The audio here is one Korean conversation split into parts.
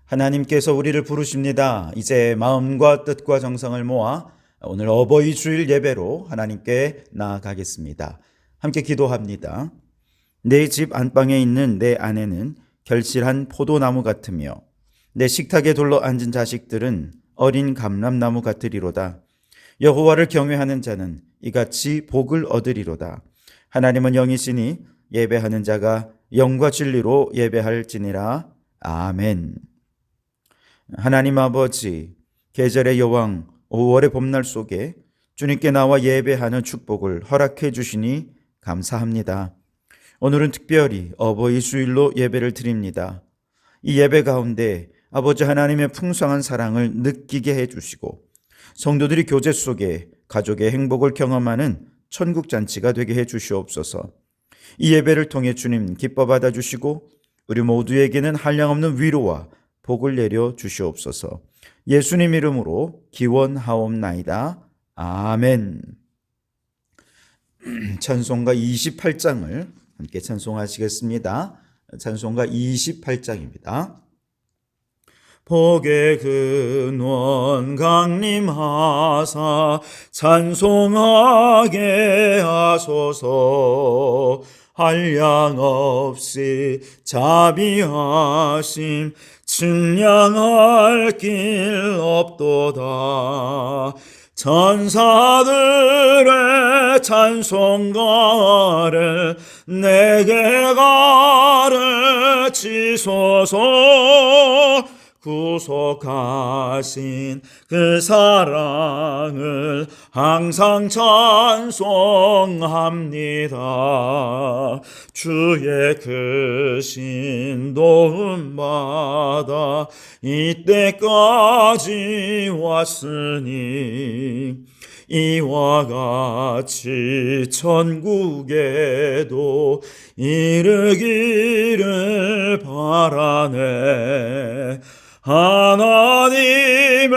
하나님께서 우리를 부르십니다. 이제 마음과 뜻과 정성을 모아 오늘 어버이 주일 예배로 하나님께 나아가겠습니다. 함께 기도합니다. 내 집 안방에 있는 내 아내는 결실한 포도나무 같으며 내 식탁에 둘러 앉은 자식들은 어린 감람나무 같으리로다. 여호와를 경외하는 자는 이같이 복을 얻으리로다. 하나님은 영이시니 예배하는 자가 영과 진리로 예배할지니라. 아멘. 하나님 아버지, 계절의 여왕 5월의 봄날 속에 주님께 나와 예배하는 축복을 허락해 주시니 감사합니다. 오늘은 특별히 어버이 주일로 예배를 드립니다. 이 예배 가운데 아버지 하나님의 풍성한 사랑을 느끼게 해주시고 성도들이 교제 속에 가족의 행복을 경험하는 천국잔치가 되게 해주시옵소서. 이 예배를 통해 주님 기뻐 받아주시고 우리 모두에게는 한량없는 위로와 복을 내려 주시옵소서. 예수님 이름으로 기원하옵나이다. 아멘. 찬송가 28장을 함께 찬송하시겠습니다. 찬송가 28장입니다. 복의 근원 강림하사 찬송하게 하소서. 한량없이 자비하심 측량할 길 없도다. 천사들의 찬송가를 내게 가르치소서. 구속하신 그 사랑을 항상 찬송합니다. 주의 크신 도움받아 이때까지 왔으니 이와 같이 천국에도 이르기를 바라네. 하나님의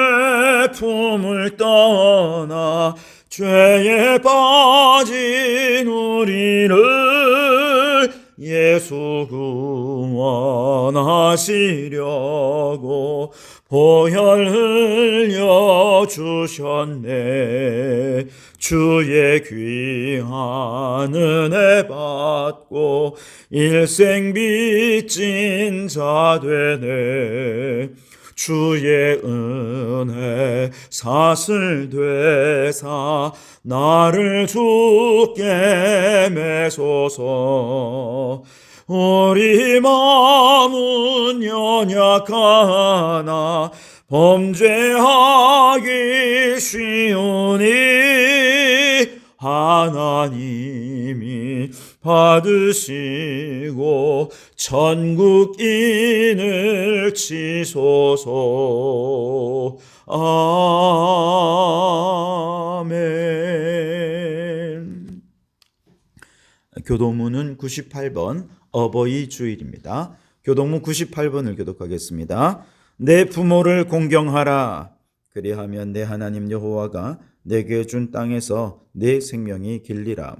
품을 떠나 죄에 빠진 우리를 예수 구원하시려고 보혈 흘려 주셨네. 주의 귀한 은혜 받고 일생 빚진 자 되네. 주의 은혜 사슬 되사 나를 주께 매소서. 우리 마음은 연약하나 범죄하기 쉬우니 하나님이 받으시고 천국인을 치소서. 아멘. 교동문은 98번 어버이 주일입니다. 교동문 98번을 교독하겠습니다. 내 부모를 공경하라. 그리하면 내 하나님 여호와가 내게 준 땅에서 내 생명이 길리라.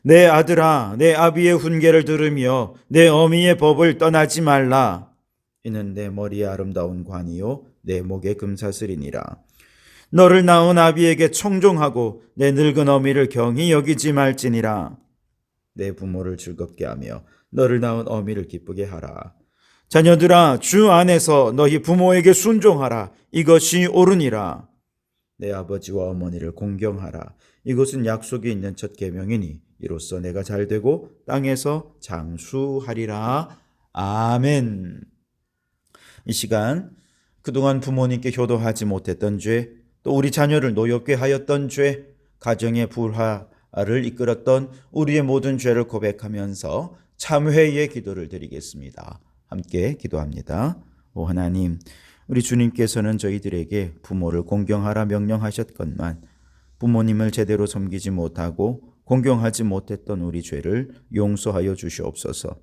내 아들아, 내 아비의 훈계를 들으며 내 어미의 법을 떠나지 말라. 이는 내 머리에 아름다운 관이요 내 목에 금사슬이니라. 너를 낳은 아비에게 청종하고 내 늙은 어미를 경히 여기지 말지니라. 내 부모를 즐겁게 하며 너를 낳은 어미를 기쁘게 하라. 자녀들아, 주 안에서 너희 부모에게 순종하라. 이것이 옳으니라. 내 아버지와 어머니를 공경하라. 이것은 약속이 있는 첫 계명이니 이로써 내가 잘되고 땅에서 장수하리라. 아멘. 이 시간 그동안 부모님께 효도하지 못했던 죄, 또 우리 자녀를 노엽게 하였던 죄, 가정의 불화를 이끌었던 우리의 모든 죄를 고백하면서 참회의 기도를 드리겠습니다. 함께 기도합니다. 오 하나님, 우리 주님께서는 저희들에게 부모를 공경하라 명령하셨건만 부모님을 제대로 섬기지 못하고 공경하지 못했던 우리 죄를 용서하여 주시옵소서.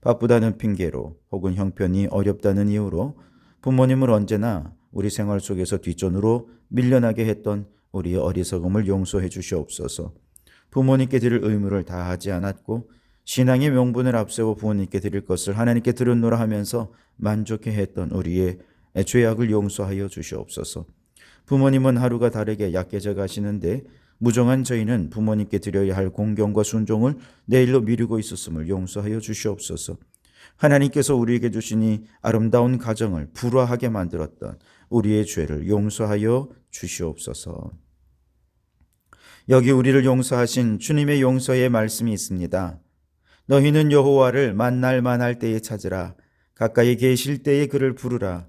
바쁘다는 핑계로 혹은 형편이 어렵다는 이유로 부모님을 언제나 우리 생활 속에서 뒷전으로 밀려나게 했던 우리의 어리석음을 용서해 주시옵소서. 부모님께 드릴 의무를 다하지 않았고 신앙의 명분을 앞세워 부모님께 드릴 것을 하나님께 드렸노라 하면서 만족해 했던 우리의 죄악을 용서하여 주시옵소서. 부모님은 하루가 다르게 약해져 가시는데 무정한 저희는 부모님께 드려야 할 공경과 순종을 내일로 미루고 있었음을 용서하여 주시옵소서. 하나님께서 우리에게 주신 이 아름다운 가정을 불화하게 만들었던 우리의 죄를 용서하여 주시옵소서. 여기 우리를 용서하신 주님의 용서의 말씀이 있습니다. 너희는 여호와를 만날 만할 때에 찾으라. 가까이 계실 때에 그를 부르라.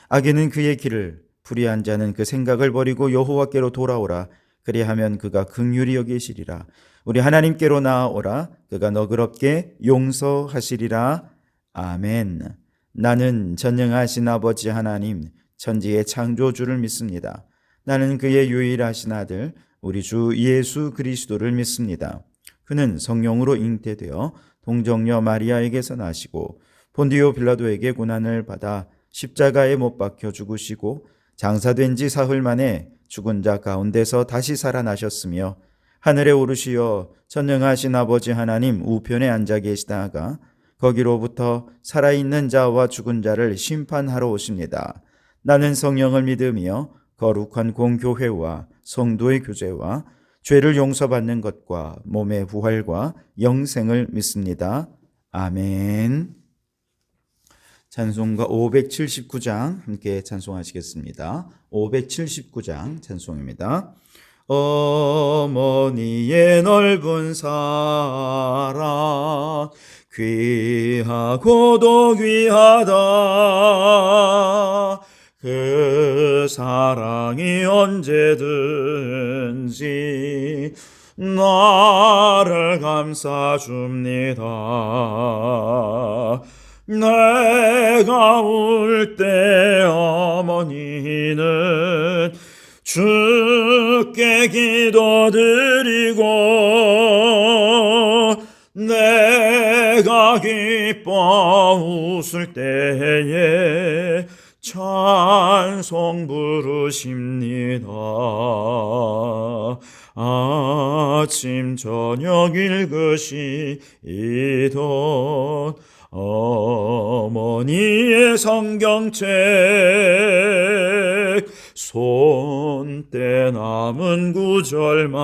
악인은 그의 길을, 불의한 자는 그 생각을 버리고 여호와께로 돌아오라. 그리하면 그가 긍휼히 여기시리라. 우리 하나님께로 나아오라. 그가 너그럽게 용서하시리라. 아멘. 나는 전능하신 아버지 하나님, 천지의 창조주를 믿습니다. 나는 그의 유일하신 아들 우리 주 예수 그리스도를 믿습니다. 그는 성령으로 잉태되어 동정녀 마리아에게서 나시고 본디오 빌라도에게 고난을 받아 십자가에 못 박혀 죽으시고 장사된 지 사흘 만에 죽은 자 가운데서 다시 살아나셨으며 하늘에 오르시어 전능하신 아버지 하나님 우편에 앉아 계시다가 거기로부터 살아있는 자와 죽은 자를 심판하러 오십니다. 나는 성령을 믿으며 거룩한 공교회와 성도의 교제와 죄를 용서받는 것과 몸의 부활과 영생을 믿습니다. 아멘. 찬송가 579장 함께 찬송하시겠습니다. 579장 찬송입니다. 어머니의 넓은 사랑 귀하고도 귀하다. 그 사랑이 언제든지 나를 감싸줍니다. 내가 울 때 어머니는 주께 기도드리고 내가 기뻐 웃을 때에 찬송 부르십니다. 아침 저녁 읽으시던 어머니의 성경책 손때 남은 구절마다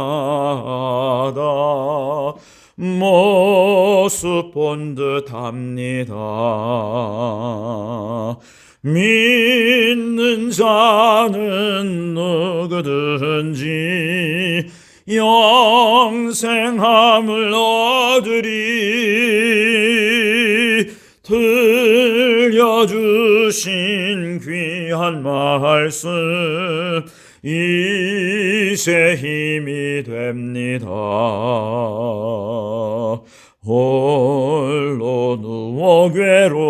모습 본 듯합니다. 믿는 자는 누구든지 영생함을 얻으리. 들려주신 귀한 말씀 이제 힘이 됩니다. 홀로 누워 괴로울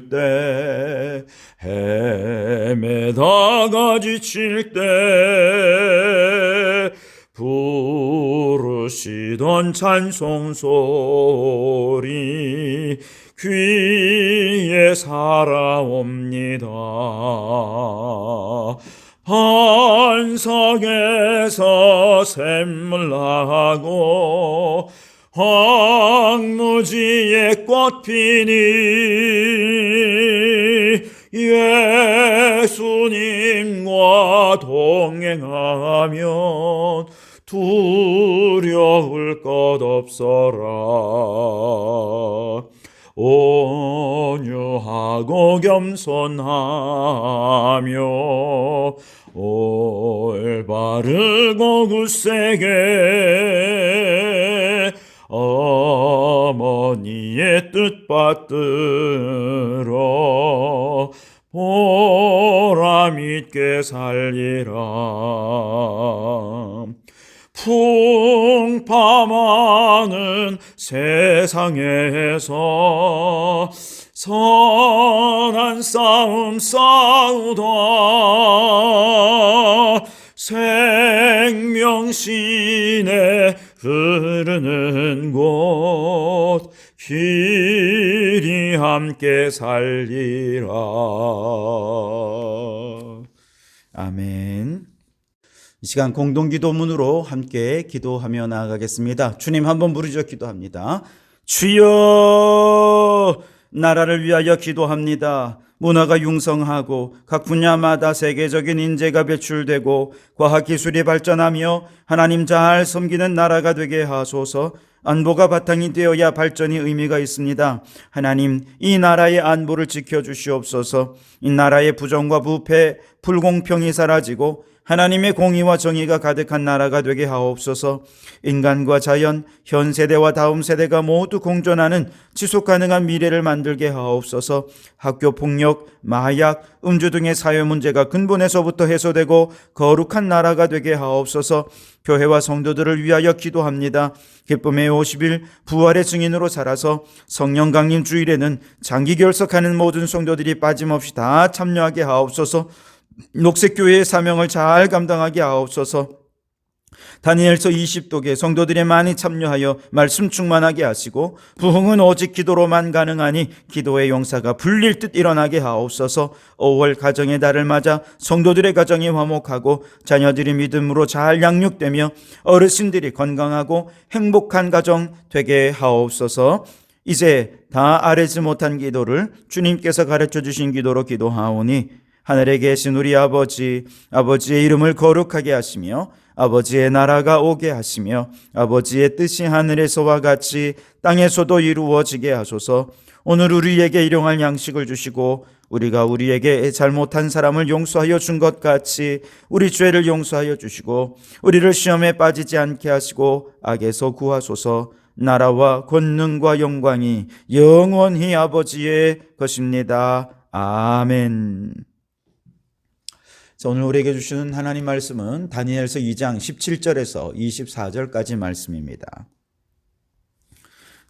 때 헤매다가 지칠 때 부르시던 찬송 소리 귀에 살아옵니다. 반석에서 샘물 나고 황무지에 꽃 피니 예수님과 동행하면 두려울 것 없어라. 온유하고 겸손하며 올바르고 굳세게 어머니의 뜻 받들어 보람 있게 살리라. 풍파많은 세상에서 선한 싸움 싸우다 생명신에 흐르는 곳 길이 함께 살리라. 아멘. 이 시간 공동기도문으로 함께 기도하며 나아가겠습니다. 주님 한번 부르짖어 기도합니다. 주여, 나라를 위하여 기도합니다. 문화가 융성하고 각 분야마다 세계적인 인재가 배출되고 과학기술이 발전하며 하나님 잘 섬기는 나라가 되게 하소서. 안보가 바탕이 되어야 발전이 의미가 있습니다. 하나님, 이 나라의 안보를 지켜주시옵소서. 이 나라의 부정과 부패, 불공평이 사라지고 하나님의 공의와 정의가 가득한 나라가 되게 하옵소서. 인간과 자연, 현 세대와 다음 세대가 모두 공존하는 지속 가능한 미래를 만들게 하옵소서. 학교 폭력, 마약, 음주 등의 사회 문제가 근본에서부터 해소되고 거룩한 나라가 되게 하옵소서. 교회와 성도들을 위하여 기도합니다. 기쁨의 50일 부활의 증인으로 살아서 성령 강림 주일에는 장기 결석하는 모든 성도들이 빠짐없이 다 참여하게 하옵소서. 녹색교회의 사명을 잘 감당하게 하옵소서. 다니엘서 20독에 성도들이 많이 참여하여 말씀 충만하게 하시고 부흥은 오직 기도로만 가능하니 기도의 용사가 불릴 듯 일어나게 하옵소서. 5월 가정의 달을 맞아 성도들의 가정이 화목하고 자녀들이 믿음으로 잘 양육되며 어르신들이 건강하고 행복한 가정 되게 하옵소서. 이제 다 아뢰지 못한 기도를 주님께서 가르쳐 주신 기도로 기도하오니 하늘에 계신 우리 아버지, 아버지의 이름을 거룩하게 하시며 아버지의 나라가 오게 하시며 아버지의 뜻이 하늘에서와 같이 땅에서도 이루어지게 하소서. 오늘 우리에게 일용할 양식을 주시고 우리가 우리에게 잘못한 사람을 용서하여 준 것 같이 우리 죄를 용서하여 주시고 우리를 시험에 빠지지 않게 하시고 악에서 구하소서. 나라와 권능과 영광이 영원히 아버지의 것입니다. 아멘. 오늘 우리에게 주시는 하나님 말씀은 다니엘서 2장 17절에서 24절까지 말씀입니다.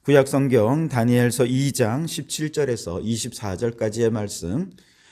구약성경 다니엘서 2장 17절에서 24절까지의 말씀,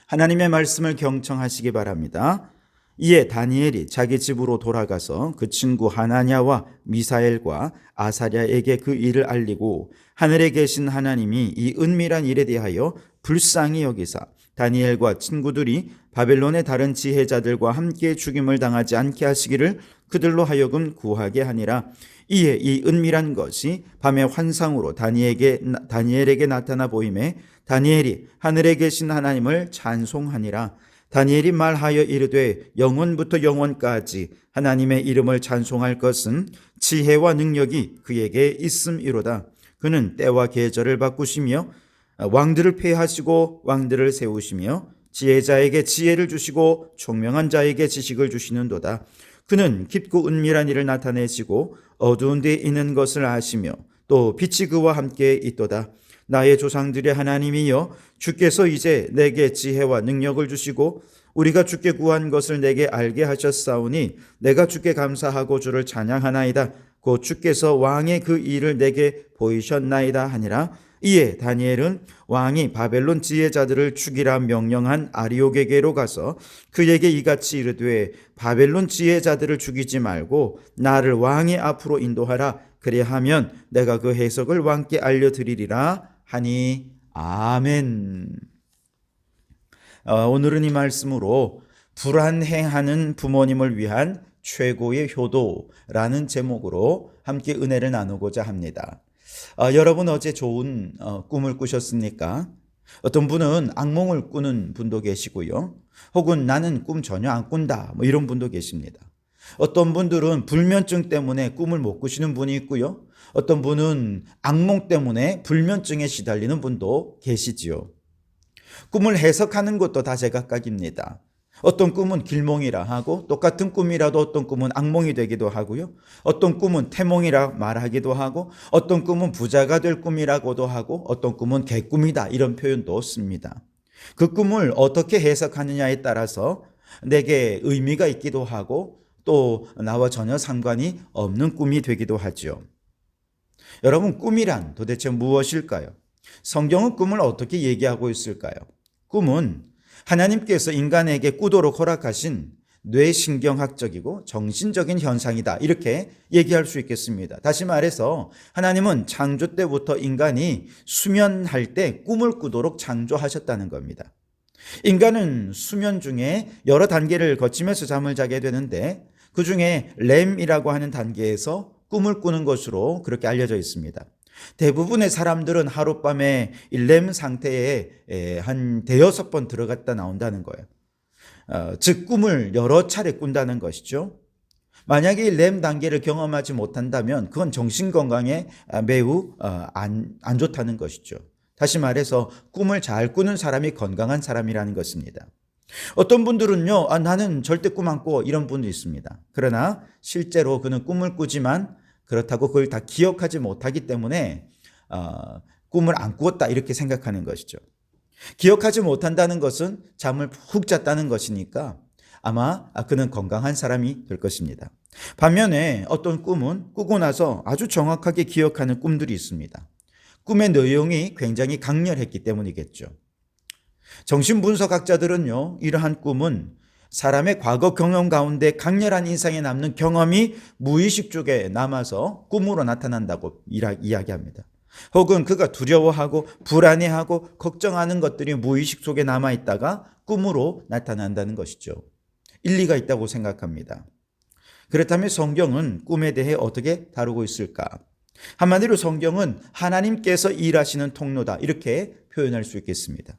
하나님의 말씀을 경청하시기 바랍니다. 이에 다니엘이 자기 집으로 돌아가서 그 친구 하나냐와 미사엘과 아사랴에게 그 일을 알리고 하늘에 계신 하나님이 이 은밀한 일에 대하여 불쌍히 여기사 다니엘과 친구들이 바벨론의 다른 지혜자들과 함께 죽임을 당하지 않게 하시기를 그들로 하여금 구하게 하니라. 이에 이 은밀한 것이 밤의 환상으로 다니엘에게 나타나 보임에 다니엘이 하늘에 계신 하나님을 찬송하니라. 다니엘이 말하여 이르되 영원부터 영원까지 하나님의 이름을 찬송할 것은 지혜와 능력이 그에게 있음이로다. 그는 때와 계절을 바꾸시며 왕들을 폐하시고 왕들을 세우시며 지혜자에게 지혜를 주시고 총명한 자에게 지식을 주시는도다. 그는 깊고 은밀한 일을 나타내시고 어두운 데 있는 것을 아시며 또 빛이 그와 함께 있도다. 나의 조상들의 하나님이여 주께서 이제 내게 지혜와 능력을 주시고 우리가 주께 구한 것을 내게 알게 하셨사오니 내가 주께 감사하고 주를 찬양하나이다. 곧 주께서 왕의 그 일을 내게 보이셨나이다 하니라. 이에 다니엘은 왕이 바벨론 지혜자들을 죽이라 명령한 아리옥에게로 가서 그에게 이같이 이르되 바벨론 지혜자들을 죽이지 말고 나를 왕의 앞으로 인도하라. 그리하면 내가 그 해석을 왕께 알려드리리라 하니 아멘. 오늘은 이 말씀으로 불안해하는 부모님을 위한 최고의 효도라는 제목으로 함께 은혜를 나누고자 합니다. 여러분 어제 좋은 꿈을 꾸셨습니까? 어떤 분은 악몽을 꾸는 분도 계시고요. 혹은 나는 꿈 전혀 안 꾼다 이런 분도 계십니다. 어떤 분들은 불면증 때문에 꿈을 못 꾸시는 분이 있고요. 어떤 분은 악몽 때문에 불면증에 시달리는 분도 계시지요. 꿈을 해석하는 것도 다 제각각입니다. 어떤 꿈은 길몽이라 하고 똑같은 꿈이라도 어떤 꿈은 악몽이 되기도 하고요. 어떤 꿈은 태몽이라 말하기도 하고 어떤 꿈은 부자가 될 꿈이라고도 하고 어떤 꿈은 개꿈이다 이런 표현도 씁니다. 그 꿈을 어떻게 해석하느냐에 따라서 내게 의미가 있기도 하고 또 나와 전혀 상관이 없는 꿈이 되기도 하죠. 여러분 꿈이란 도대체 무엇일까요? 성경은 꿈을 어떻게 얘기하고 있을까요? 꿈은 하나님께서 인간에게 꾸도록 허락하신 뇌신경학적이고 정신적인 현상이다 이렇게 얘기할 수 있겠습니다. 다시 말해서 하나님은 창조 때부터 인간이 수면할 때 꿈을 꾸도록 창조하셨다는 겁니다. 인간은 수면 중에 여러 단계를 거치면서 잠을 자게 되는데 그 중에 렘이라고 하는 단계에서 꿈을 꾸는 것으로 그렇게 알려져 있습니다. 대부분의 사람들은 하룻밤에 일렘 상태에 한 대여섯 번 들어갔다 나온다는 거예요. 즉 꿈을 여러 차례 꾼다는 것이죠. 만약에 이 렘 단계를 경험하지 못한다면 그건 정신건강에 매우 안 좋다는 것이죠. 다시 말해서 꿈을 잘 꾸는 사람이 건강한 사람이라는 것입니다. 어떤 분들은요, 나는 절대 꿈 안 꿔, 이런 분도 있습니다. 그러나 실제로 그는 꿈을 꾸지만 그렇다고 그걸 다 기억하지 못하기 때문에 꿈을 안 꾸었다 이렇게 생각하는 것이죠. 기억하지 못한다는 것은 잠을 푹 잤다는 것이니까 아마 그는 건강한 사람이 될 것입니다. 반면에 어떤 꿈은 꾸고 나서 아주 정확하게 기억하는 꿈들이 있습니다. 꿈의 내용이 굉장히 강렬했기 때문이겠죠. 정신분석학자들은요, 이러한 꿈은 사람의 과거 경험 가운데 강렬한 인상에 남는 경험이 무의식 쪽에 남아서 꿈으로 나타난다고 이야기합니다. 혹은 그가 두려워하고 불안해하고 걱정하는 것들이 무의식 속에 남아있다가 꿈으로 나타난다는 것이죠. 일리가 있다고 생각합니다. 그렇다면 성경은 꿈에 대해 어떻게 다루고 있을까? 한마디로 성경은 하나님께서 일하시는 통로다 이렇게 표현할 수 있겠습니다.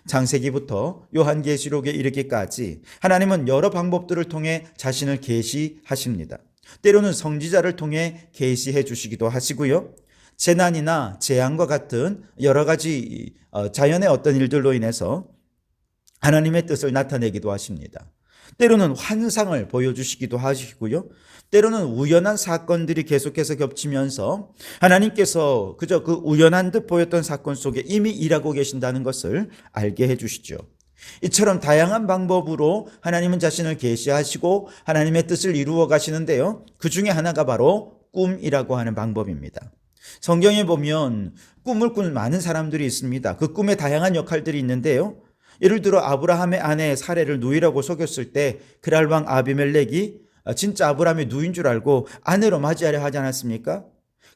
창세기부터 요한계시록에 이르기까지 하나님은 여러 방법들을 통해 자신을 계시하십니다. 때로는 선지자를 통해 계시해 주시기도 하시고요. 재난이나 재앙과 같은 여러 가지 자연의 어떤 일들로 인해서 하나님의 뜻을 나타내기도 하십니다. 때로는 환상을 보여주시기도 하시고요. 때로는 우연한 사건들이 계속해서 겹치면서 하나님께서 그저 그 우연한 듯 보였던 사건 속에 이미 일하고 계신다는 것을 알게 해주시죠. 이처럼 다양한 방법으로 하나님은 자신을 계시하시고 하나님의 뜻을 이루어 가시는데요. 그 중에 하나가 바로 꿈이라고 하는 방법입니다. 성경에 보면 꿈을 꾸는 많은 사람들이 있습니다. 그 꿈에 다양한 역할들이 있는데요. 예를 들어 아브라함의 아내 사레를 누이라고 속였을 때 그랄 왕 아비멜렉이 진짜 아브라함의 누이인 줄 알고 아내로 맞이하려 하지 않았습니까?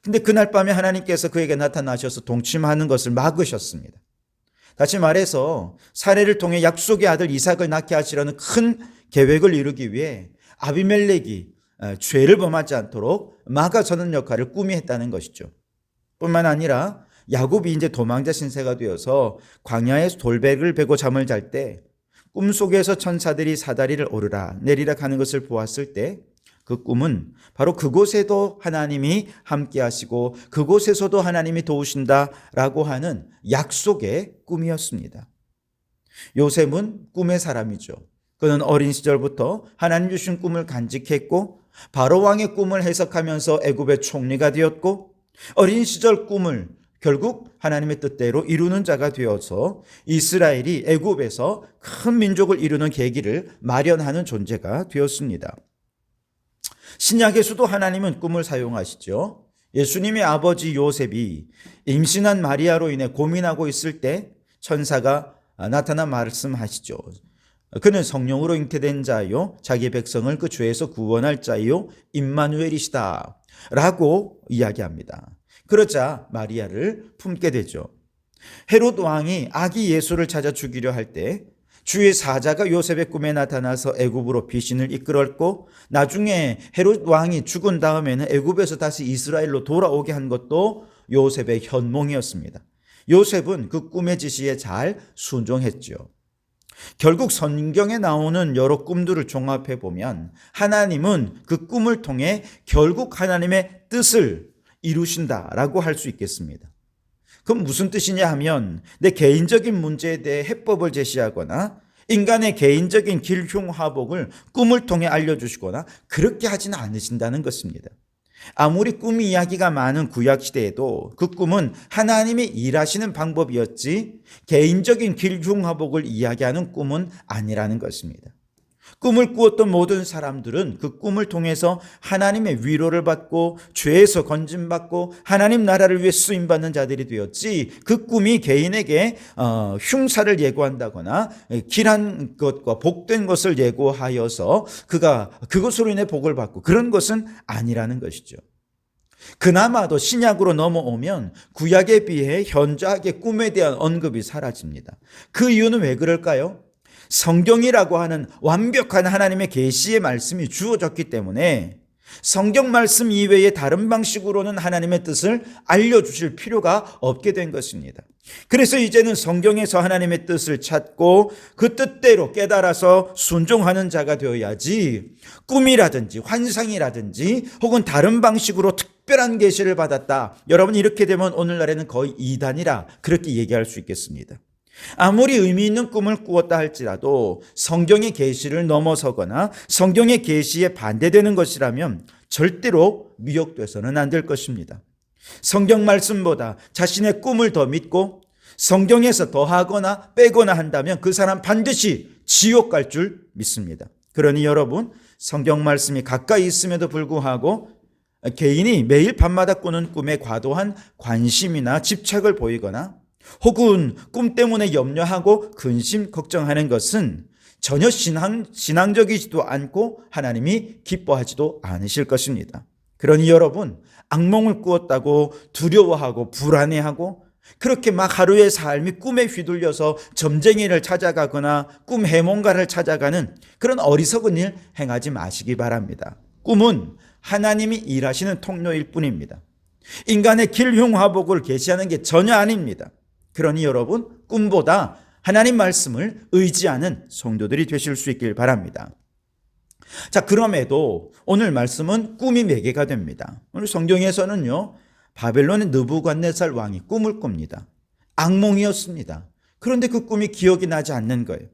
근데 그날 밤에 하나님께서 그에게 나타나셔서 동침하는 것을 막으셨습니다. 다시 말해서 사레를 통해 약속의 아들 이삭을 낳게 하시려는 큰 계획을 이루기 위해 아비멜렉이 죄를 범하지 않도록 막아서는 역할을 꿈이 했다는 것이죠. 뿐만 아니라 야곱이 이제 도망자 신세가 되어서 광야에서 돌베개를 베고 잠을 잘 때 꿈속에서 천사들이 사다리를 오르락 내리락 하는 것을 보았을 때 그 꿈은 바로 그곳에도 하나님이 함께 하시고 그곳에서도 하나님이 도우신다라고 하는 약속의 꿈이었습니다. 요셉은 꿈의 사람이죠. 그는 어린 시절부터 하나님 주신 꿈을 간직했고 바로 왕의 꿈을 해석하면서 애굽의 총리가 되었고 어린 시절 꿈을 결국 하나님의 뜻대로 이루는 자가 되어서 이스라엘이 애굽에서 큰 민족을 이루는 계기를 마련하는 존재가 되었습니다. 신약에서도 하나님은 꿈을 사용하시죠. 예수님의 아버지 요셉이 임신한 마리아로 인해 고민하고 있을 때 천사가 나타나 말씀하시죠. 그는 성령으로 잉태된 자요 자기 백성을 그 죄에서 구원할 자요 임마누엘이시다 라고 이야기합니다. 그러자 마리아를 품게 되죠. 헤롯 왕이 아기 예수를 찾아 죽이려 할 때 주의 사자가 요셉의 꿈에 나타나서 애굽으로 귀신을 이끌었고 나중에 헤롯 왕이 죽은 다음에는 애굽에서 다시 이스라엘로 돌아오게 한 것도 요셉의 현몽이었습니다. 요셉은 그 꿈의 지시에 잘 순종했죠. 결국 성경에 나오는 여러 꿈들을 종합해 보면 하나님은 그 꿈을 통해 결국 하나님의 뜻을 이루신다라고 할 수 있겠습니다. 그럼 무슨 뜻이냐 하면 내 개인적인 문제에 대해 해법을 제시하거나 인간의 개인적인 길흉화복을 꿈을 통해 알려주시거나 그렇게 하지는 않으신다는 것입니다. 아무리 꿈 이야기가 많은 구약시대에도 그 꿈은 하나님이 일하시는 방법이었지 개인적인 길흉화복을 이야기하는 꿈은 아니라는 것입니다. 꿈을 꾸었던 모든 사람들은 그 꿈을 통해서 하나님의 위로를 받고 죄에서 건짐받고 하나님 나라를 위해 쓰임받는 자들이 되었지 그 꿈이 개인에게 흉사를 예고한다거나 길한 것과 복된 것을 예고하여서 그가 그것으로 인해 복을 받고 그런 것은 아니라는 것이죠. 그나마도 신약으로 넘어오면 구약에 비해 현저하게 꿈에 대한 언급이 사라집니다. 그 이유는 왜 그럴까요? 성경이라고 하는 완벽한 하나님의 계시의 말씀이 주어졌기 때문에 성경 말씀 이외에 다른 방식으로는 하나님의 뜻을 알려주실 필요가 없게 된 것입니다. 그래서 이제는 성경에서 하나님의 뜻을 찾고 그 뜻대로 깨달아서 순종하는 자가 되어야지, 꿈이라든지 환상이라든지 혹은 다른 방식으로 특별한 계시를 받았다, 여러분 이렇게 되면 오늘날에는 거의 이단이라 그렇게 얘기할 수 있겠습니다. 아무리 의미 있는 꿈을 꾸었다 할지라도 성경의 계시를 넘어서거나 성경의 계시에 반대되는 것이라면 절대로 미혹돼서는 안 될 것입니다. 성경 말씀보다 자신의 꿈을 더 믿고 성경에서 더하거나 빼거나 한다면 그 사람 반드시 지옥 갈 줄 믿습니다. 그러니 여러분, 성경 말씀이 가까이 있음에도 불구하고 개인이 매일 밤마다 꾸는 꿈에 과도한 관심이나 집착을 보이거나 혹은 꿈 때문에 염려하고 근심 걱정하는 것은 전혀 신앙적이지도 않고 하나님이 기뻐하지도 않으실 것입니다. 그러니 여러분, 악몽을 꾸었다고 두려워하고 불안해하고 그렇게 막 하루의 삶이 꿈에 휘둘려서 점쟁이를 찾아가거나 꿈 해몽가를 찾아가는 그런 어리석은 일 행하지 마시기 바랍니다. 꿈은 하나님이 일하시는 통로일 뿐입니다. 인간의 길흉화복을 계시하는 게 전혀 아닙니다. 그러니 여러분, 꿈보다 하나님 말씀을 의지하는 성도들이 되실 수 있길 바랍니다. 자, 그럼에도 오늘 말씀은 꿈이 매개가 됩니다. 오늘 성경에서는요, 바벨론의 느부갓네살 왕이 꿈을 꿉니다. 악몽이었습니다. 그런데 그 꿈이 기억이 나지 않는 거예요.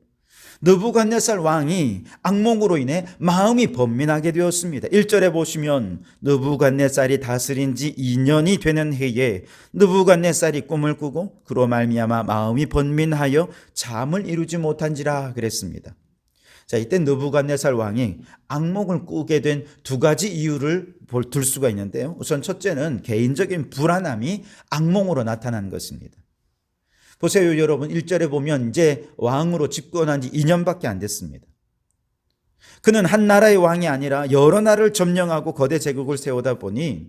느부갓네살 왕이 악몽으로 인해 마음이 번민하게 되었습니다. 1절에 보시면 느부갓네살이 다스린 지 2년이 되는 해에 느부갓네살이 꿈을 꾸고 그로 말미암아 마음이 번민하여 잠을 이루지 못한지라 그랬습니다. 자, 이때 느부갓네살 왕이 악몽을 꾸게 된 두 가지 이유를 둘 수가 있는데요. 우선 첫째는 개인적인 불안함이 악몽으로 나타난 것입니다. 보세요, 여러분. 1절에 보면 이제 왕으로 집권한 지 2년밖에 안 됐습니다. 그는 한 나라의 왕이 아니라 여러 나라를 점령하고 거대 제국을 세우다 보니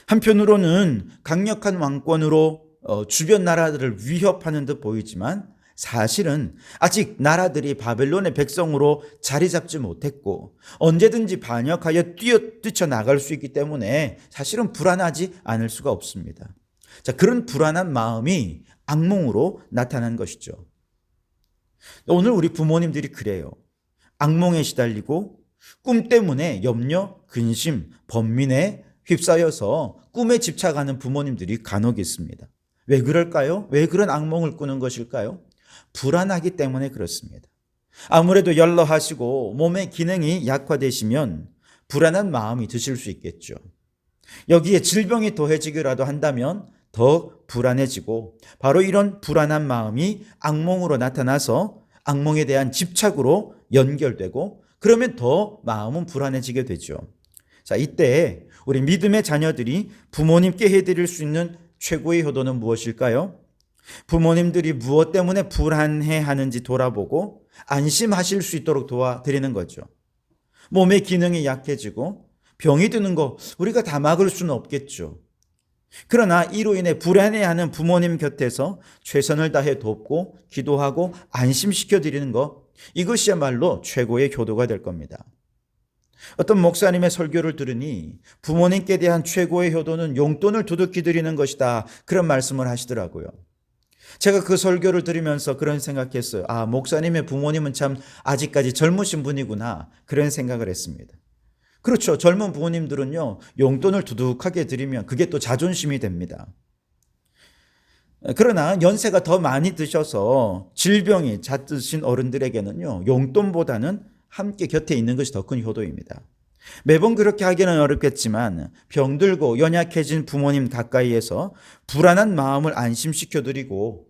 한편으로는 강력한 왕권으로 주변 나라들을 위협하는 듯 보이지만 사실은 아직 나라들이 바벨론의 백성으로 자리 잡지 못했고 언제든지 반역하여 뛰쳐나갈 수 있기 때문에 사실은 불안하지 않을 수가 없습니다. 자, 그런 불안한 마음이 악몽으로 나타난 것이죠. 오늘 우리 부모님들이 그래요. 악몽에 시달리고 꿈 때문에 염려, 근심, 번민에 휩싸여서 꿈에 집착하는 부모님들이 간혹 있습니다. 왜 그럴까요? 왜 그런 악몽을 꾸는 것일까요? 불안하기 때문에 그렇습니다. 아무래도 연로하시고 몸의 기능이 약화되시면 불안한 마음이 드실 수 있겠죠. 여기에 질병이 더해지기라도 한다면 더 불안해지고 바로 이런 불안한 마음이 악몽으로 나타나서 악몽에 대한 집착으로 연결되고 그러면 더 마음은 불안해지게 되죠. 자, 이때 우리 믿음의 자녀들이 부모님께 해드릴 수 있는 최고의 효도는 무엇일까요? 부모님들이 무엇 때문에 불안해하는지 돌아보고 안심하실 수 있도록 도와드리는 거죠. 몸의 기능이 약해지고 병이 드는 거 우리가 다 막을 수는 없겠죠. 그러나 이로 인해 불안해하는 부모님 곁에서 최선을 다해 돕고 기도하고 안심시켜 드리는 것, 이것이야말로 최고의 효도가 될 겁니다. 어떤 목사님의 설교를 들으니 부모님께 대한 최고의 효도는 용돈을 두둑히 드리는 것이다, 그런 말씀을 하시더라고요. 제가 그 설교를 들으면서 그런 생각했어요. 아, 목사님의 부모님은 참 아직까지 젊으신 분이구나, 그런 생각을 했습니다. 그렇죠. 젊은 부모님들은요, 용돈을 두둑하게 드리면 그게 또 자존심이 됩니다. 그러나 연세가 더 많이 드셔서 질병이 잦으신 어른들에게는요, 용돈보다는 함께 곁에 있는 것이 더 큰 효도입니다. 매번 그렇게 하기는 어렵겠지만 병들고 연약해진 부모님 가까이에서 불안한 마음을 안심시켜드리고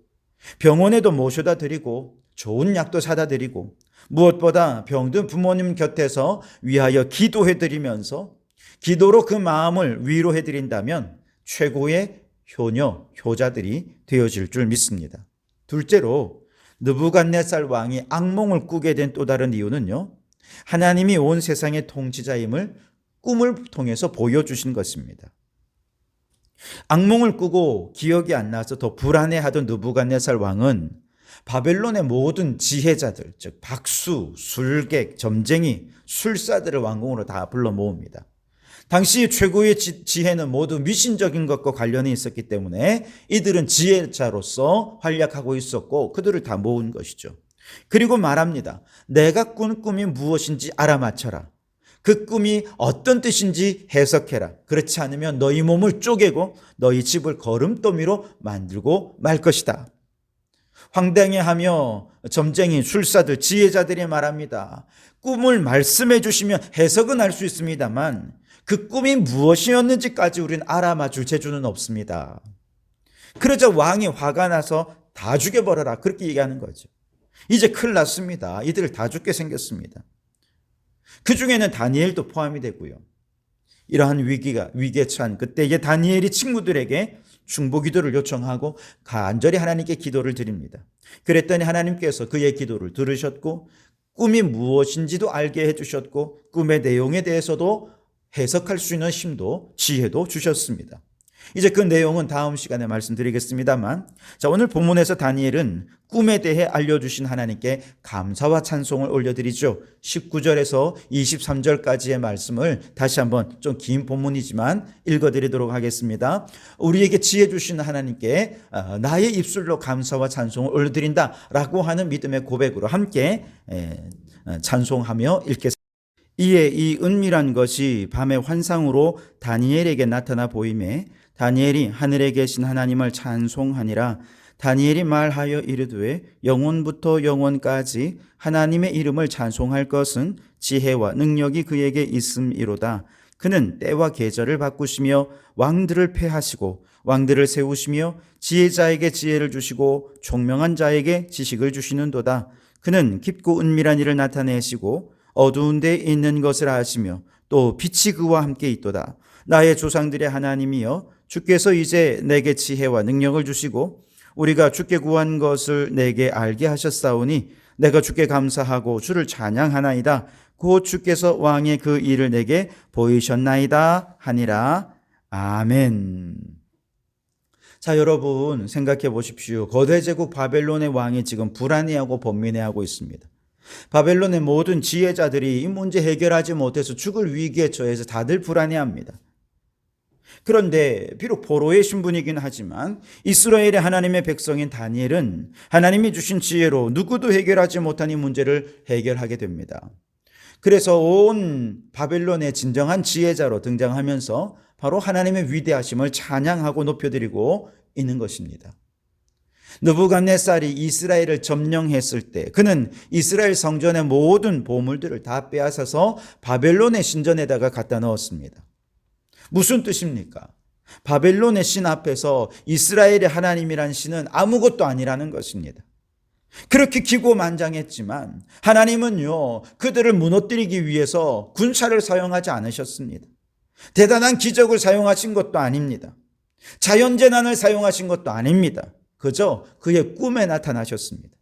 병원에도 모셔다 드리고 좋은 약도 사다 드리고 무엇보다 병든 부모님 곁에서 위하여 기도해드리면서 기도로 그 마음을 위로해드린다면 최고의 효녀, 효자들이 되어질 줄 믿습니다. 둘째로 느부갓네살 왕이 악몽을 꾸게 된 또 다른 이유는요, 하나님이 온 세상의 통치자임을 꿈을 통해서 보여주신 것입니다. 악몽을 꾸고 기억이 안 나서 더 불안해하던 느부갓네살 왕은 바벨론의 모든 지혜자들, 즉 박수, 술객, 점쟁이, 술사들을 왕궁으로 다 불러 모읍니다. 당시 최고의 지혜는 모두 미신적인 것과 관련이 있었기 때문에 이들은 지혜자로서 활약하고 있었고 그들을 다 모은 것이죠. 그리고 말합니다. 내가 꾼 꿈이 무엇인지 알아맞혀라. 그 꿈이 어떤 뜻인지 해석해라. 그렇지 않으면 너희 몸을 쪼개고 너희 집을 거름더미로 만들고 말 것이다. 황당해하며 점쟁이, 술사들, 지혜자들이 말합니다. 꿈을 말씀해 주시면 해석은 할 수 있습니다만 그 꿈이 무엇이었는지까지 우리는 알아맞을 재주는 없습니다. 그러자 왕이 화가 나서 다 죽여버려라 그렇게 얘기하는 거죠. 이제 큰일 났습니다. 이들을 다 죽게 생겼습니다. 그 중에는 다니엘도 포함이 되고요. 이러한 위기에 처한 그때에 다니엘이 친구들에게 중보 기도를 요청하고 간절히 하나님께 기도를 드립니다. 그랬더니 하나님께서 그의 기도를 들으셨고 꿈이 무엇인지도 알게 해주셨고 꿈의 내용에 대해서도 해석할 수 있는 힘도 지혜도 주셨습니다. 이제 그 내용은 다음 시간에 말씀드리겠습니다만, 자, 오늘 본문에서 다니엘은 꿈에 대해 알려주신 하나님께 감사와 찬송을 올려드리죠. 19절에서 23절까지의 말씀을 다시 한번 좀 긴 본문이지만 읽어드리도록 하겠습니다. 우리에게 지혜 주신 하나님께 나의 입술로 감사와 찬송을 올려드린다라고 하는 믿음의 고백으로 함께 찬송하며 읽겠습니다. 이에 이 은밀한 것이 밤의 환상으로 다니엘에게 나타나 보이매 다니엘이 하늘에 계신 하나님을 찬송하니라. 다니엘이 말하여 이르되 영원부터 영원까지 하나님의 이름을 찬송할 것은 지혜와 능력이 그에게 있음이로다. 그는 때와 계절을 바꾸시며 왕들을 패하시고 왕들을 세우시며 지혜자에게 지혜를 주시고 총명한 자에게 지식을 주시는도다. 그는 깊고 은밀한 일을 나타내시고 어두운 데 있는 것을 아시며 또 빛이 그와 함께 있도다. 나의 조상들의 하나님이여 주께서 이제 내게 지혜와 능력을 주시고 우리가 주께 구한 것을 내게 알게 하셨사오니 내가 주께 감사하고 주를 찬양하나이다. 곧 주께서 왕의 그 일을 내게 보이셨나이다 하니라. 아멘. 자, 여러분 생각해 보십시오. 거대 제국 바벨론의 왕이 지금 불안해하고 번민해하고 있습니다. 바벨론의 모든 지혜자들이 이 문제 해결하지 못해서 죽을 위기에 처해서 다들 불안해합니다. 그런데 비록 포로의 신분이긴 하지만 이스라엘의 하나님의 백성인 다니엘은 하나님이 주신 지혜로 누구도 해결하지 못한 이 문제를 해결하게 됩니다. 그래서 온 바벨론의 진정한 지혜자로 등장하면서 바로 하나님의 위대하심을 찬양하고 높여드리고 있는 것입니다. 느부갓네살이 이스라엘을 점령했을 때 그는 이스라엘 성전의 모든 보물들을 다 빼앗아서 바벨론의 신전에다가 갖다 넣었습니다. 무슨 뜻입니까? 바벨론의 신 앞에서 이스라엘의 하나님이란 신은 아무것도 아니라는 것입니다. 그렇게 기고만장했지만 하나님은요, 그들을 무너뜨리기 위해서 군사를 사용하지 않으셨습니다. 대단한 기적을 사용하신 것도 아닙니다. 자연재난을 사용하신 것도 아닙니다. 그저 그의 꿈에 나타나셨습니다.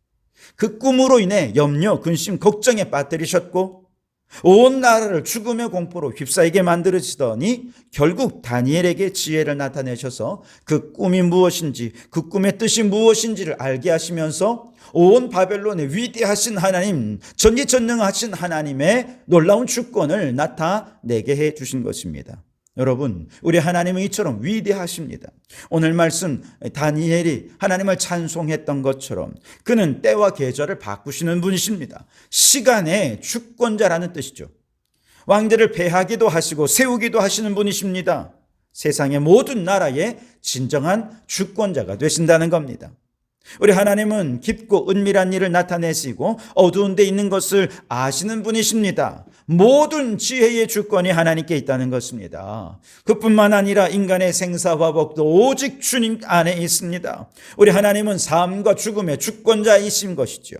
그 꿈으로 인해 염려, 근심, 걱정에 빠뜨리셨고 온 나라를 죽음의 공포로 휩싸이게 만들으시더니 결국 다니엘에게 지혜를 나타내셔서 그 꿈이 무엇인지, 그 꿈의 뜻이 무엇인지를 알게 하시면서 온 바벨론의 위대하신 하나님, 전지전능하신 하나님의 놀라운 주권을 나타내게 해 주신 것입니다. 여러분, 우리 하나님은 이처럼 위대하십니다. 오늘 말씀 다니엘이 하나님을 찬송했던 것처럼 그는 때와 계절을 바꾸시는 분이십니다. 시간의 주권자라는 뜻이죠. 왕들을 패하기도 하시고 세우기도 하시는 분이십니다. 세상의 모든 나라의 진정한 주권자가 되신다는 겁니다. 우리 하나님은 깊고 은밀한 일을 나타내시고 어두운 데 있는 것을 아시는 분이십니다. 모든 지혜의 주권이 하나님께 있다는 것입니다. 그뿐만 아니라 인간의 생사화복도 오직 주님 안에 있습니다. 우리 하나님은 삶과 죽음의 주권자이신 것이죠.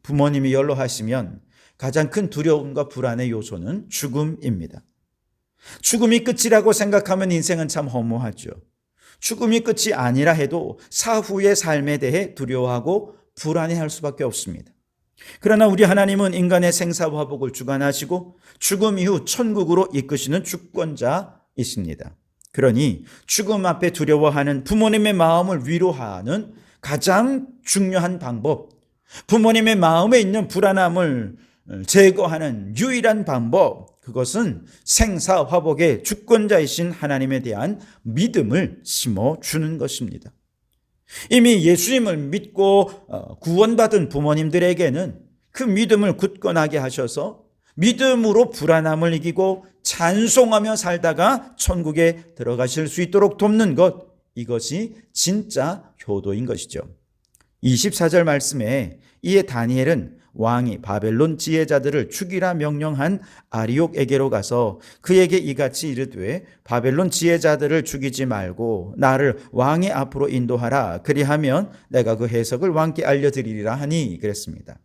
부모님이 연로하시면 가장 큰 두려움과 불안의 요소는 죽음입니다. 죽음이 끝이라고 생각하면 인생은 참 허무하죠. 죽음이 끝이 아니라 해도 사후의 삶에 대해 두려워하고 불안해할 수밖에 없습니다. 그러나 우리 하나님은 인간의 생사화복을 주관하시고 죽음 이후 천국으로 이끄시는 주권자이십니다. 그러니 죽음 앞에 두려워하는 부모님의 마음을 위로하는 가장 중요한 방법, 부모님의 마음에 있는 불안함을 제거하는 유일한 방법, 그것은 생사화복의 주권자이신 하나님에 대한 믿음을 심어주는 것입니다. 이미 예수님을 믿고 구원받은 부모님들에게는 그 믿음을 굳건하게 하셔서 믿음으로 불안함을 이기고 찬송하며 살다가 천국에 들어가실 수 있도록 돕는 것, 이것이 진짜 효도인 것이죠. 24절 말씀에 이에 다니엘은 왕이 바벨론 지혜자들을 죽이라 명령한 아리옥에게로 가서 그에게 이같이 이르되 바벨론 지혜자들을 죽이지 말고 나를 왕의 앞으로 인도하라. 그리하면 내가 그 해석을 왕께 알려드리리라 하니 그랬습니다.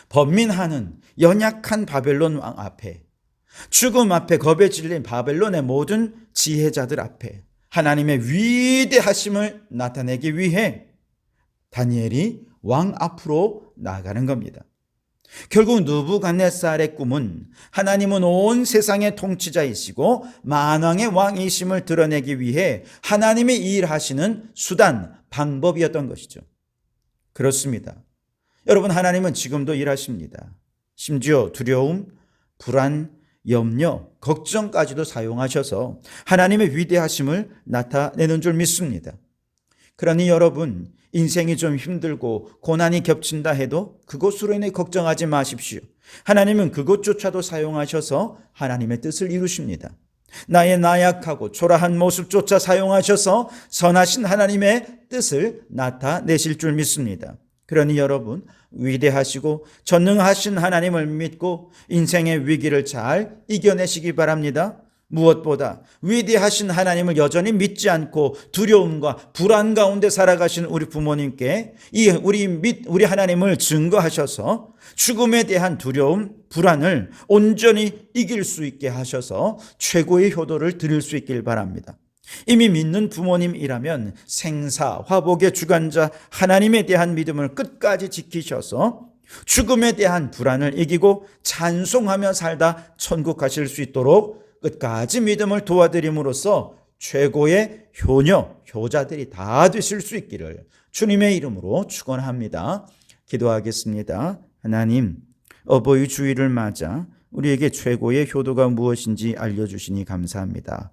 번민하는 연약한 바벨론 왕 앞에, 죽음 앞에 겁에 질린 바벨론의 모든 지혜자들 앞에 하나님의 위대하심을 나타내기 위해 다니엘이 왕 앞으로 나가는 겁니다. 결국 느부갓네살의 꿈은 하나님은 온 세상의 통치자이시고 만왕의 왕이심을 드러내기 위해 하나님의 일하시는 수단, 방법이었던 것이죠. 그렇습니다. 여러분, 하나님은 지금도 일하십니다. 심지어 두려움, 불안, 염려, 걱정까지도 사용하셔서 하나님의 위대하심을 나타내는 줄 믿습니다. 그러니 여러분, 인생이 좀 힘들고 고난이 겹친다 해도 그것으로 인해 걱정하지 마십시오. 하나님은 그것조차도 사용하셔서 하나님의 뜻을 이루십니다. 나의 나약하고 초라한 모습조차 사용하셔서 선하신 하나님의 뜻을 나타내실 줄 믿습니다. 그러니 여러분, 위대하시고 전능하신 하나님을 믿고 인생의 위기를 잘 이겨내시기 바랍니다. 무엇보다 위대하신 하나님을 여전히 믿지 않고 두려움과 불안 가운데 살아가신 우리 부모님께 우리 하나님을 증거하셔서 죽음에 대한 두려움, 불안을 온전히 이길 수 있게 하셔서 최고의 효도를 드릴 수 있길 바랍니다. 이미 믿는 부모님이라면 생사화복의 주관자 하나님에 대한 믿음을 끝까지 지키셔서 죽음에 대한 불안을 이기고 찬송하며 살다 천국 가실 수 있도록 끝까지 믿음을 도와드림으로써 최고의 효녀, 효자들이 다 되실 수 있기를 주님의 이름으로 축원합니다. 기도하겠습니다. 하나님, 어버이 주일을 맞아 우리에게 최고의 효도가 무엇인지 알려주시니 감사합니다.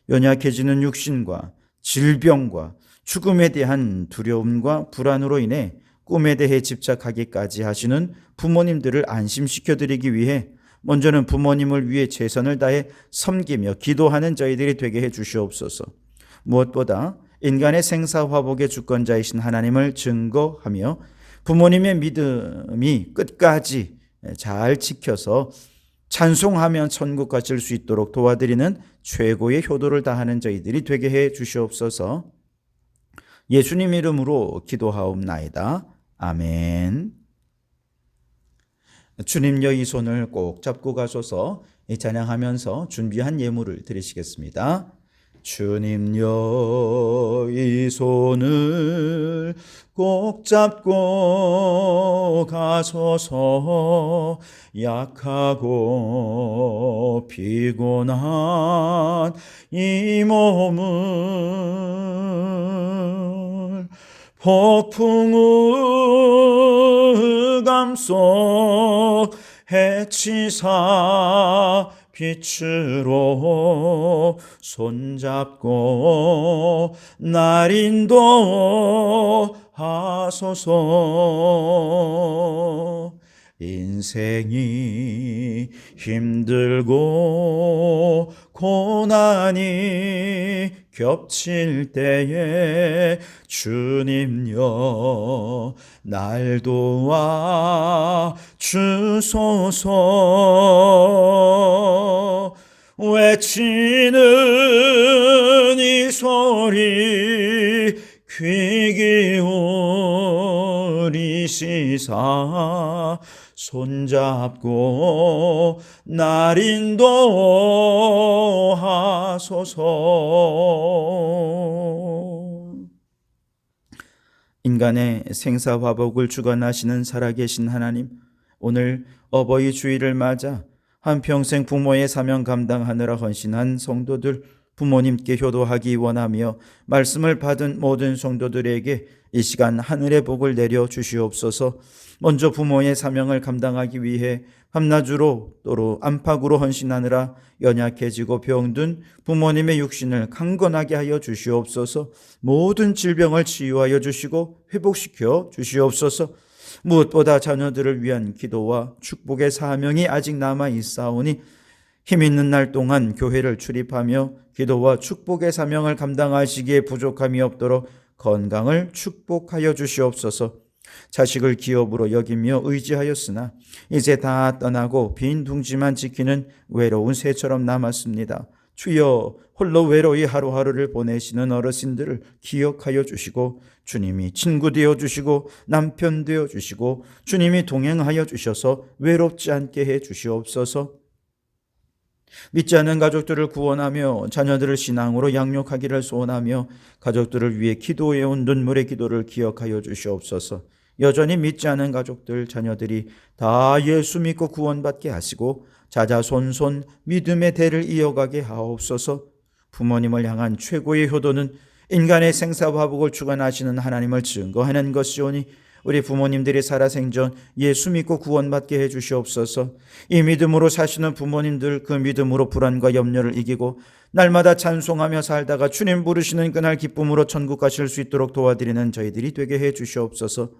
연약해지는 육신과 질병과 죽음에 대한 두려움과 불안으로 인해 꿈에 대해 집착하기까지 하시는 부모님들을 안심시켜드리기 위해 먼저는 부모님을 위해 최선을 다해 섬기며 기도하는 저희들이 되게 해 주시옵소서. 무엇보다 인간의 생사화복의 주권자이신 하나님을 증거하며 부모님의 믿음이 끝까지 잘 지켜서 찬송하며 천국 가실 수 있도록 도와드리는 최고의 효도를 다하는 저희들이 되게 해 주시옵소서. 예수님 이름으로 기도하옵나이다. 아멘. 주님여 이 손을 꼭 잡고 가소서. 찬양하면서 준비한 예물을 드리시겠습니다. 주님여 이 손을 꼭 잡고 가소서. 약하고 피곤한 이 몸을 폭풍의 감속 해치사 빛으로 손잡고 날 인도하소서. 인생이 힘들고 고난이 겹칠 때에 주님여 날 도와 주소서. 외치는 이 소리 귀 기울이시사 손잡고 날 인도하소서. 인간의 생사화복을 주관하시는 살아계신 하나님, 오늘 어버이 주일을 맞아 한평생 부모의 사명 감당하느라 헌신한 성도들, 부모님께 효도하기 원하며 말씀을 받은 모든 성도들에게 이 시간 하늘의 복을 내려 주시옵소서. 먼저 부모의 사명을 감당하기 위해 밤낮으로 또로 안팎으로 헌신하느라 연약해지고 병든 부모님의 육신을 강건하게 하여 주시옵소서. 모든 질병을 치유하여 주시고 회복시켜 주시옵소서. 무엇보다 자녀들을 위한 기도와 축복의 사명이 아직 남아 있사오니 힘 있는 날 동안 교회를 출입하며 기도와 축복의 사명을 감당하시기에 부족함이 없도록 건강을 축복하여 주시옵소서. 자식을 기업으로 여기며 의지하였으나 이제 다 떠나고 빈 둥지만 지키는 외로운 새처럼 남았습니다. 주여, 홀로 외로이 하루하루를 보내시는 어르신들을 기억하여 주시고 주님이 친구 되어 주시고 남편 되어 주시고 주님이 동행하여 주셔서 외롭지 않게 해 주시옵소서. 믿지 않는 가족들을 구원하며 자녀들을 신앙으로 양육하기를 소원하며 가족들을 위해 기도해온 눈물의 기도를 기억하여 주시옵소서. 여전히 믿지 않는 가족들, 자녀들이 다 예수 믿고 구원받게 하시고 자자손손 믿음의 대를 이어가게 하옵소서. 부모님을 향한 최고의 효도는 인간의 생사화복을 주관하시는 하나님을 증거하는 것이오니 우리 부모님들이 살아생전 예수 믿고 구원받게 해 주시옵소서. 이 믿음으로 사시는 부모님들, 그 믿음으로 불안과 염려를 이기고 날마다 찬송하며 살다가 주님 부르시는 그날 기쁨으로 천국 가실 수 있도록 도와드리는 저희들이 되게 해 주시옵소서.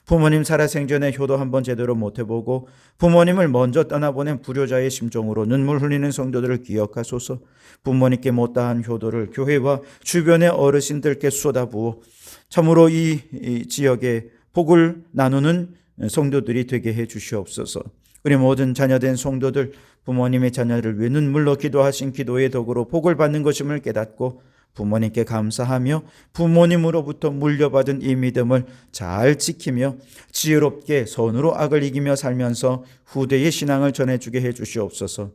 부모님 살아생전에 효도 한번 제대로 못해보고 부모님을 먼저 떠나보낸 불효자의 심정으로 눈물 흘리는 성도들을 기억하소서. 부모님께 못다한 효도를 교회와 주변의 어르신들께 쏟아부어 참으로 이 지역에 복을 나누는 성도들이 되게 해 주시옵소서. 우리 모든 자녀된 성도들, 부모님의 자녀를 위해 눈물로 기도하신 기도의 덕으로 복을 받는 것임을 깨닫고 부모님께 감사하며 부모님으로부터 물려받은 이 믿음을 잘 지키며 지혜롭게 선으로 악을 이기며 살면서 후대의 신앙을 전해주게 해 주시옵소서.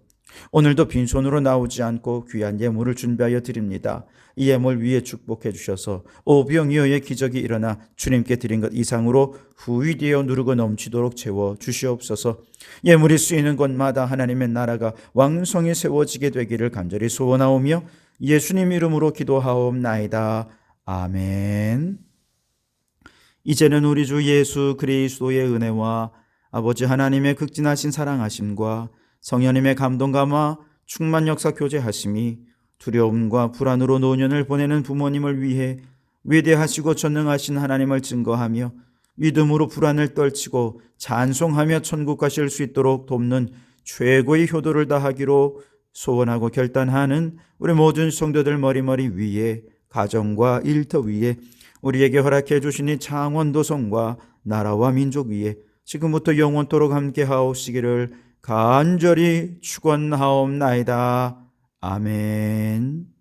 오늘도 빈손으로 나오지 않고 귀한 예물을 준비하여 드립니다. 이 예물 위에 축복해 주셔서 오병이어의 기적이 일어나 주님께 드린 것 이상으로 후위되어 누르고 넘치도록 채워 주시옵소서. 예물이 쓰이는 곳마다 하나님의 나라가 왕성히 세워지게 되기를 간절히 소원하오며 예수님 이름으로 기도하옵나이다. 아멘. 이제는 우리 주 예수 그리스도의 은혜와 아버지 하나님의 극진하신 사랑하심과 성령님의 감동감화 충만 역사 교제하심이 두려움과 불안으로 노년을 보내는 부모님을 위해 위대하시고 전능하신 하나님을 증거하며 믿음으로 불안을 떨치고 찬송하며 천국 가실 수 있도록 돕는 최고의 효도를 다하기로 소원하고 결단하는 우리 모든 성도들 머리머리 위에, 가정과 일터 위에, 우리에게 허락해 주시니 창원도성과 나라와 민족 위에 지금부터 영원토록 함께 하옵시기를 간절히 축원하옵나이다. 아멘.